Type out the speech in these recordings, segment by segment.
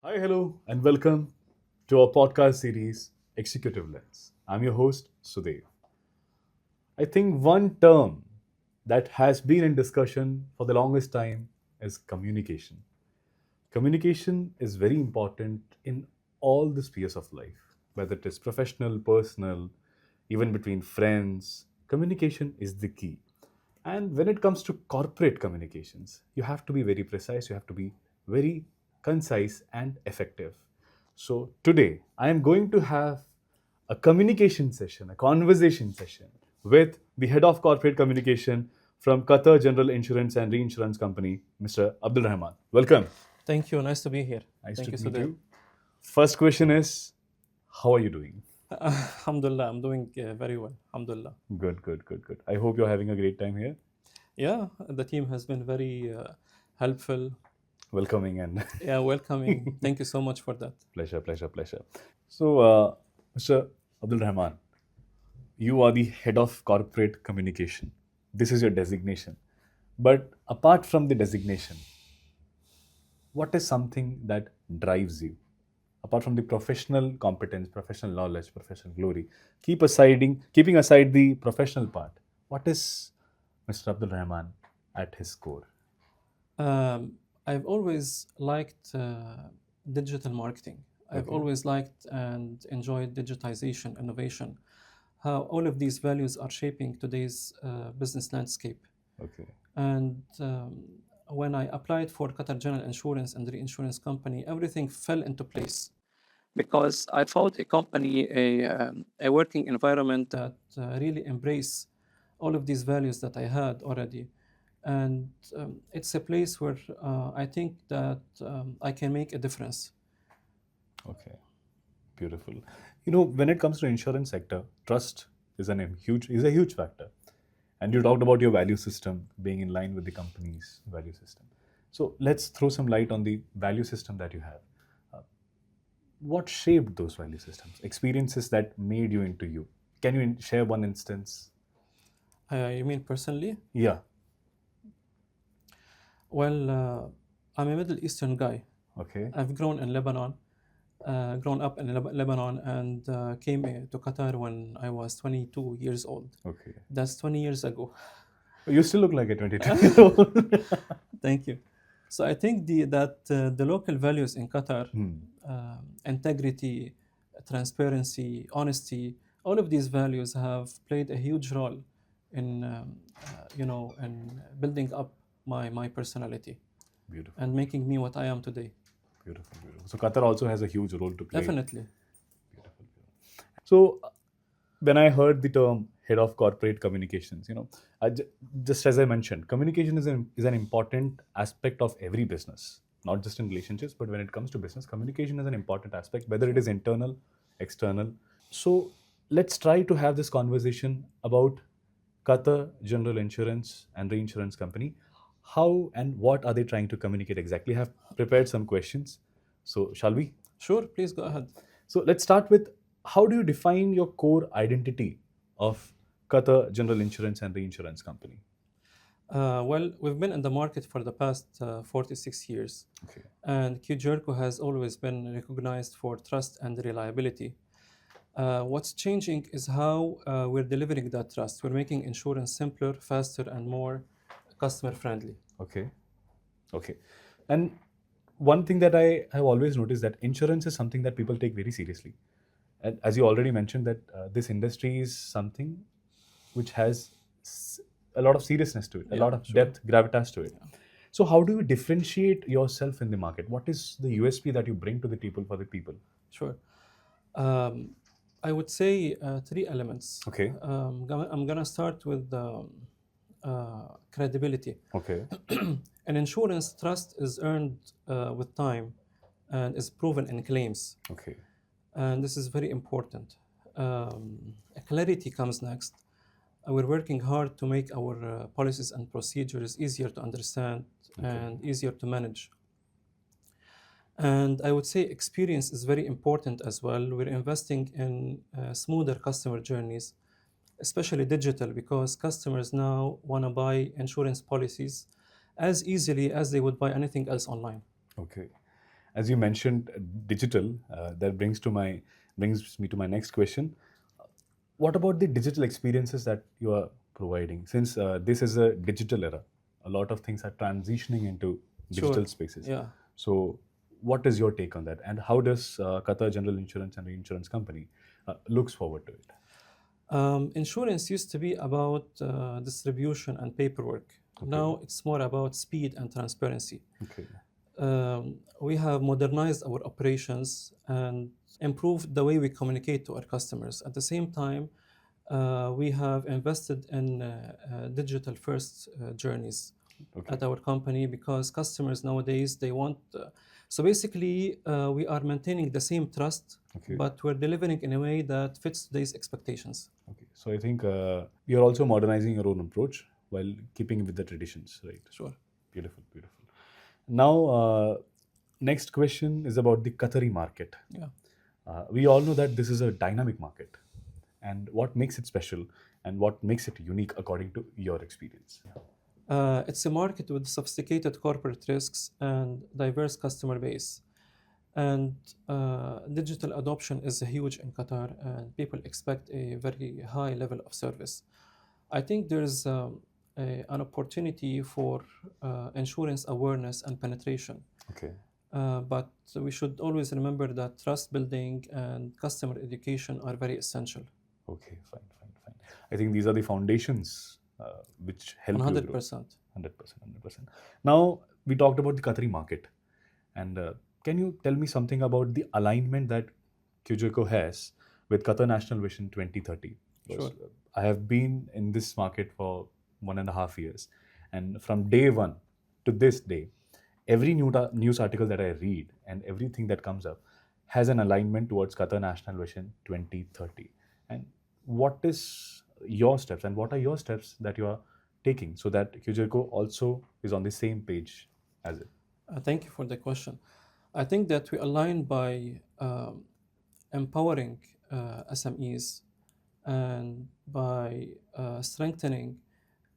Hi, hello, and welcome to our podcast series, Executive Lens. I'm your host, Sudev. I think one term that has been in discussion for the longest time is communication. Communication is very important in all the spheres of life, whether it is professional, personal, even between friends. Communication is the key. And when it comes to corporate communications, you have to be very precise, you have to be very concise and effective. So today, I am going to have a communication session, a conversation session with the head of corporate communication from Qatar General Insurance and Reinsurance Company, Mr. Abdul Rahman. Welcome. Thank you. Nice to be here. Nice Thank to you, meet Sudev. you. First question is, how are you doing? Alhamdulillah, I'm doing very well. Alhamdulillah. Good. I hope you're having a great time here. Yeah, the team has been very helpful. Welcoming and Yeah, welcoming. Thank you so much for that. pleasure. So, Mr. Abdul Rahman, you are the head of corporate communication. This is your designation. But apart from the designation, what is something that drives you? Apart from the professional competence, professional knowledge, professional glory, keeping aside the professional part, what is Mr. Abdul Rahman at his core? I've always liked digital marketing. I've Okay. always liked and enjoyed digitization, innovation, how all of these values are shaping today's business landscape. Okay. And when I applied for Qatar General Insurance and Reinsurance Company, everything fell into place because I found a company, a working environment that really embrace all of these values that I had already. And it's a place where I think that I can make a difference. Okay. Beautiful. You know, when it comes to insurance sector, trust is a huge factor. And you talked about your value system being in line with the company's value system. So let's throw some light on the value system that you have. Uh, what shaped those value systems? Experiences that made you into you. Can you share one instance? You mean personally? Yeah. Well, I'm a Middle Eastern guy. Okay. I've grown in Lebanon, grown up in Lebanon, and came to Qatar when I was 22 years old. Okay. That's 20 years ago. You still look like a 22-year-old. Thank you. So I think the local values in Qatar, integrity, transparency, honesty, all of these values have played a huge role in in building up my personality Beautiful. and making me what I am today. Beautiful. So Qatar also has a huge role to play. Definitely. So when I heard the term head of corporate communications, just as I mentioned, communication is an important aspect of every business, not just in relationships, but when it comes to business, communication is an important aspect, whether it is internal, external. So let's try to have this conversation about Qatar General Insurance and Reinsurance Company. How and what are they trying to communicate exactly? I have prepared some questions. So shall we? Sure, please go ahead. So let's start with, how do you define your core identity of Qatar General Insurance and Reinsurance Company? Well, we've been in the market for the past 46 years, Okay. and QGIRCO has always been recognized for trust and reliability. What's changing is how we're delivering that trust. We're making insurance simpler, faster, and more customer friendly. Okay. And one thing that I have always noticed, that insurance is something that people take very seriously. And as you already mentioned, that this industry is something which has a lot of seriousness to it, a lot of depth, gravitas to it. So how do you differentiate yourself in the market? What is the USP that you bring to the table for the people? Sure. I would say three elements. Okay. I'm gonna start with credibility. Okay. In insurance, trust is earned with time and is proven in claims. Okay. And this is very important. Clarity comes next. We're working hard to make our policies and procedures easier to understand and easier to manage. And I would say experience is very important as well. We're investing in smoother customer journeys, especially digital, because customers now want to buy insurance policies as easily as they would buy anything else online. Okay. As you mentioned, digital. That brings me to my next question. What about the digital experiences that you are providing? Since this is a digital era, a lot of things are transitioning into digital Sure. spaces. Yeah. So, what is your take on that? And how does Qatar General Insurance and Reinsurance Company looks forward to it? Insurance used to be about distribution and paperwork. Okay. Now it's more about speed and transparency. Okay. We have modernized our operations and improved the way we communicate to our customers. At the same time, we have invested in digital first journeys Okay. at our company because customers nowadays they want. So basically, we are maintaining the same trust, Okay. but we're delivering in a way that fits today's expectations. Okay. So I think you're also modernizing your own approach while keeping with the traditions, right? Sure. Beautiful, beautiful. Now, next question is about the Qatari market. Yeah. We all know that this is a dynamic market, and what makes it special and what makes it unique according to your experience. It's a market with sophisticated corporate risks and diverse customer base. And digital adoption is huge in Qatar, and people expect a very high level of service. I think there's an opportunity for insurance awareness and penetration. Okay. But we should always remember that trust building and customer education are very essential. Okay, fine. I think these are the foundations which help you grow. 100%. 100%. Now, we talked about the Qatari market. And can you tell me something about the alignment that QGIRCO has with Qatar National Vision 2030? Sure. I have been in this market for 1.5 years. And from day one to this day, every news article that I read and everything that comes up has an alignment towards Qatar National Vision 2030. And what is your steps and what are your steps that you are taking so that QGIRCO also is on the same page as it? Thank you for the question. I think that we align by empowering SMEs and by strengthening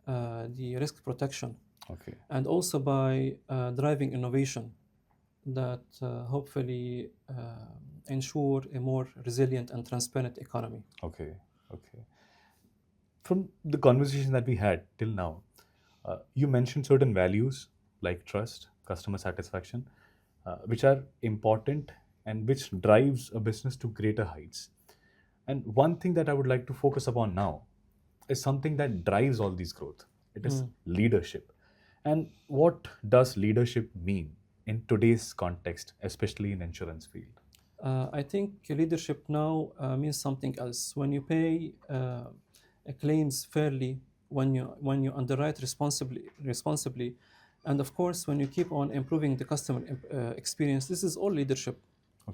the risk protection. Okay. And also by driving innovation that hopefully ensure a more resilient and transparent economy. Okay. From the conversation that we had till now, you mentioned certain values like trust, customer satisfaction, which are important and which drives a business to greater heights. And one thing that I would like to focus upon now is something that drives all these growth. It is leadership. And what does leadership mean in today's context, especially in insurance field? I think leadership now means something else. When you pay claims fairly, when you underwrite responsibly, and of course when you keep on improving the customer experience, this is all leadership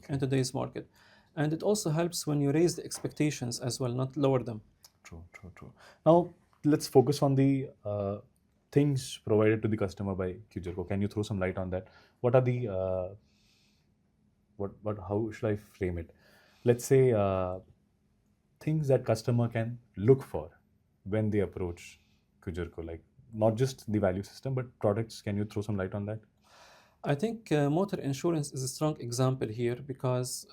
in today's market. And it also helps when you raise the expectations as well, not lower them. True. Now let's focus on the things provided to the customer by QGIRCO. Can you throw some light on that? What are the how should I frame it? Let's say things that customer can look for when they approach QGIRCO, like not just the value system but products. Can you throw some light on that? I think motor insurance is a strong example here because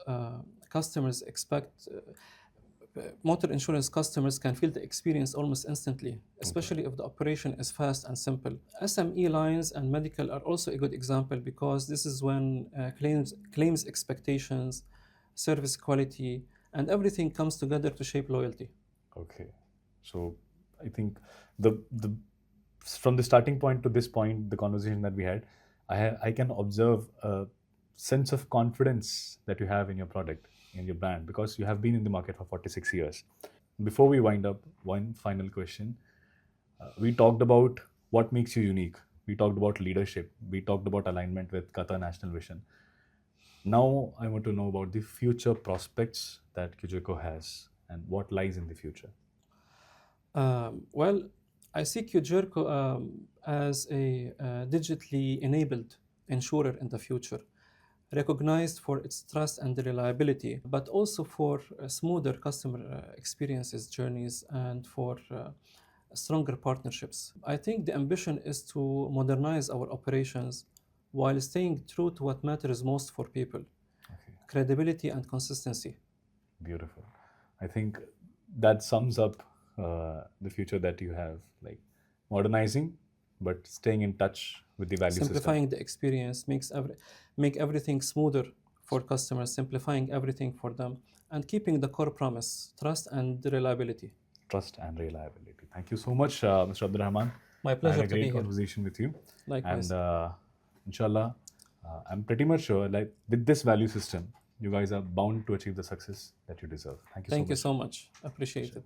customers expect motor insurance customers can feel the experience almost instantly, especially if the operation is fast and simple. SME lines and medical are also a good example because this is when claims expectations, service quality, and everything comes together to shape loyalty. Okay, so I think the from the starting point to this point, the conversation that we had, I can observe a sense of confidence that you have in your product, in your brand, because you have been in the market for 46 years. Before we wind up, one final question. We talked about what makes you unique. We talked about leadership. We talked about alignment with Qatar National Vision. Now I want to know about the future prospects that QGIRCO has and what lies in the future. Well, I see QGIRCO as a digitally enabled insurer in the future, recognized for its trust and reliability, but also for smoother customer experiences, journeys, and for stronger partnerships. I think the ambition is to modernize our operations while staying true to what matters most for people: credibility and consistency. Beautiful. I think that sums up the future that you have, like modernizing, but staying in touch with the value Simplifying system. the experience make everything smoother for customers, simplifying everything for them, and keeping the core promise: trust and reliability. Trust and reliability. Thank you so much, Mr. Abdul Rahman. My pleasure I had a to be great here. conversation with you. Likewise. And inshallah, I'm pretty much sure, like with this value system, you guys are bound to achieve the success that you deserve. Thank you so much. Thank you so much. Appreciate it.